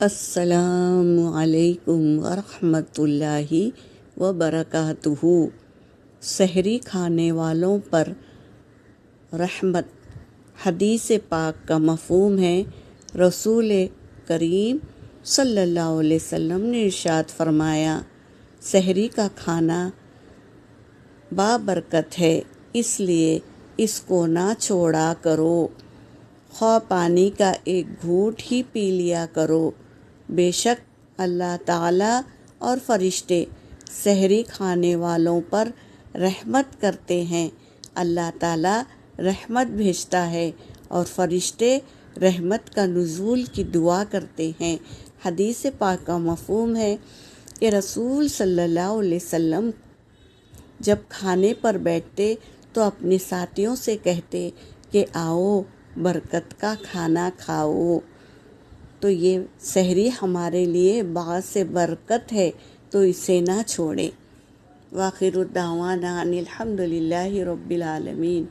السلام علیکم ورحمۃ اللہ وبرکاتہ۔ سحری کھانے والوں پر رحمت۔ حدیث پاک کا مفہوم ہے، رسول کریم صلی اللہ علیہ وسلم نے ارشاد فرمایا، سحری کا کھانا بابرکت ہے، اس لیے اس کو نہ چھوڑا کرو، خواہ پانی کا ایک گھونٹ ہی پی لیا کرو۔ بے شک اللہ تعالیٰ اور فرشتے سحری کھانے والوں پر رحمت کرتے ہیں۔ اللہ تعالیٰ رحمت بھیجتا ہے اور فرشتے رحمت کا نزول کی دعا کرتے ہیں۔ حدیث پاک کا مفہوم ہے کہ رسول صلی اللہ علیہ وسلم جب کھانے پر بیٹھتے تو اپنے ساتھیوں سے کہتے کہ آؤ برکت کا کھانا کھاؤ۔ تو یہ سحری ہمارے لیے باعث برکت ہے، تو اسے نہ چھوڑیں۔ وآخر الدعوانا ان الحمد للہ رب العالمین۔